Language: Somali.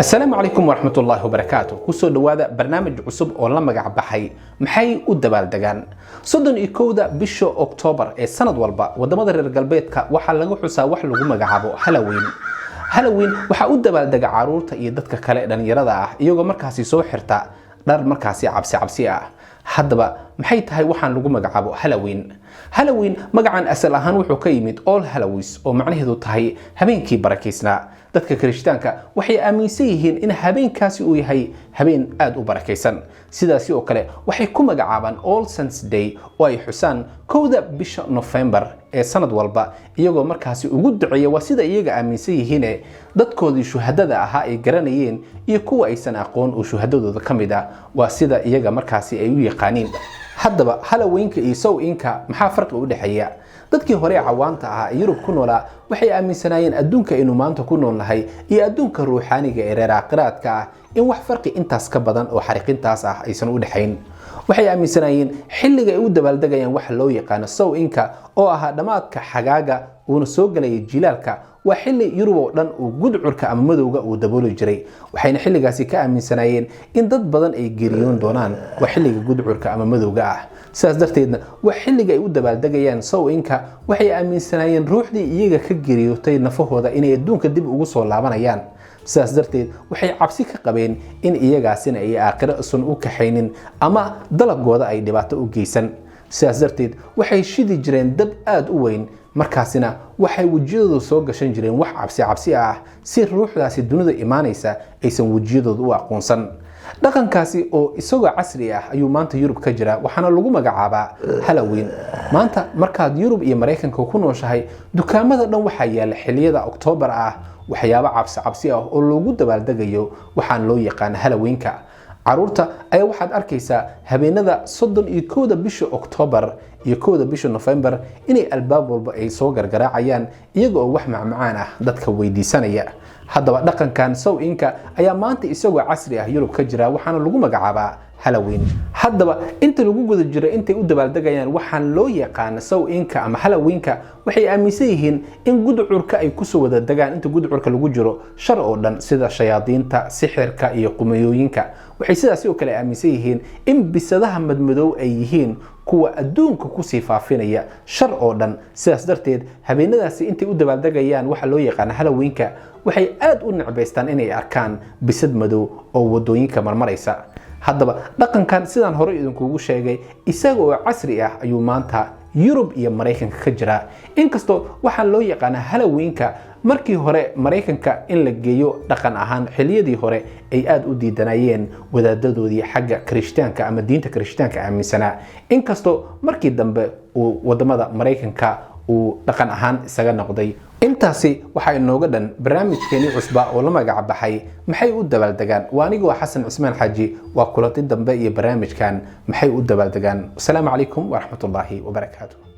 السلام عليكم ورحمة الله وبركاته. كسو دوادا برنامج عصب oo la magac baxay maxay u dabaaldegaan 31 bisha Oktoobar ee sanad walba wadamada reer galbeedka waxa lagu xusaa wax lagu magacaabo Halloween waxa u dabaaldega caruurta iyo dadka kale dhalinyarada ah iyagoo markaasi soo xirta dhar markaasi cabsi ah. haddaba maxay tahay waxaan lagu magacaabo Halloween magacan asal ahaan wuxuu ka yimid All Hallows oo macnaheedu tahay habeenkii barakeysnaa. dadka Kirishtaanka waxay aaminsan yihiin in habeenkaasi uu yahay habeen aad u barakeysan. sidaas oo kale waxay ku magacaabaan All Saints Day oo ay xusaan 1 bisha November ee sanad walba iyagoo markaasi ugu duceeya waa sida iyaga aaminsan yihiin dadkoodii shuhadada ahaa ay garanayeen iyo kuwa aysan aqoon oo shuhadadooda kamid ah waa sida iyaga markaasi ay u yaqaaniin. haddaba Halloweenka iyo Samhainka maxaa farqi u dhaxeeya? dadkii hore cawaanta ahaa Yurub ku noolaa waxay aaminsanaayeen adduunka inuu maanta ku noolnahay iyo adduunka ruuxaaniga ee reer aakhiraadka ah in wax farqi intaas ka badan oo xariiqintaas ah aysan u dhaxayn. waxay aaminsanaayeen xilliga ay u dabaaldegayaan wax loo yaqaan Samhainka oo ah dhamaadka xagaaga oo soo galay jilaalka waa xilli Yurub oo dhan uu gudcurka ama madowga uu dabooli jiray. waxayna xilligaasi ka aaminsanaayeen in dad badan ay geeriyoon doonaan waa xilliga gudcurka ama madowga ah. sidaas darteedna wax xilliga ay u dabaaldegayaan Samhainka waxay aaminsanaayeen ruuxdii iyaga ka geeriyootay nafahooda inay adduunka dib ugu soo laabanayaan. sidaas darteed waxay cabsi ka qabeen in iyagaasina ay aakhiro isan u kaxaynin ama dalabkooda ay dhibaato u geysan. sidaas darteed waxay shidi jireen dab aad u weyn markaasina waxay wajiyadooda soo gashan jireen wax cabsi ah si ruuxdaasi dunida imaanaysa aysan wajiyadooda u aqoonsan. dhaqankaasi oo isagoo casri ah ayuu maanta Yurub ka jira waxaana lagu magacaabaa Halloween. maanta markaad Yurub iyo Mareykanka ku nooshahay dukaamada dhan waxa yaala xilliyada Oktoobar ah waxyaabo cabsi ah oo lagu dabaaldegayo waxaan loo yaqaan Halloweenka. caruurta ayaa waxaad arkaysaa habeenada 31 bisha Oktoobar iyo 1 bisha November inay albaab walba ay soo gargaraacayaan iyagoo wax macmacaan ah dadka weydiisanaya. haddaba dhaqankan Samhainka ayaa maanta isagoo casri ah Yurub ka jira waxaana lagu magacaabaa Halloween. haddaba inta lagu guda jiro intay u dabaaldegayaan waxaan loo yaqaan Samhainka ama Halloweenka waxay aaminsan yihiin in gudcurka ay ku soo wada degaan inta gudcurka lagu jiro shar oo dhan sida shayaadiinta, sixirka iyo qumeyooyinka. waxay sidaas oo kale aaminsan yihiin in bisadaha madmadow ay yihiin kuwa adduunka ku sii faafinaya shar oo dhan. sidaas darteed habeenadaasi intay u dabaaldegayaan waxa loo yaqaan Halloweenka waxay aad u necbaystaan inay arkaan bisad madow oo wadooyinka marmaraysa. haddaba dhaqankan sidaan hore idinkugu sheegay isaga oo casri ah ayuu maanta Yurub iyo Mareykanka ka jira. inkastoo waxaan loo yaqaan Halloweenka markii hore Mareykanka in la geeyo dhaqan ahaan xilliyadii hore ay aad u diidanayeen wadaadadoodii xagga Kirishtaanka ama diinta Kirishtaanka aaminsanaa. inkastoo markii dambe uu wadamada Mareykanka uu dhaqan ahaan isaga noqday. intaasi waxa inooga dhan barnaamijkeeni cusba oo la magac baxay maxay u dabaaldegaan. waa anigu Xasan Cismaan Xaaji waa kulanti dambe iyo barnaamijkan maxay u dabaaldegaan. assalaamu calaykum wa rahmatullaahi wa barakaatuh.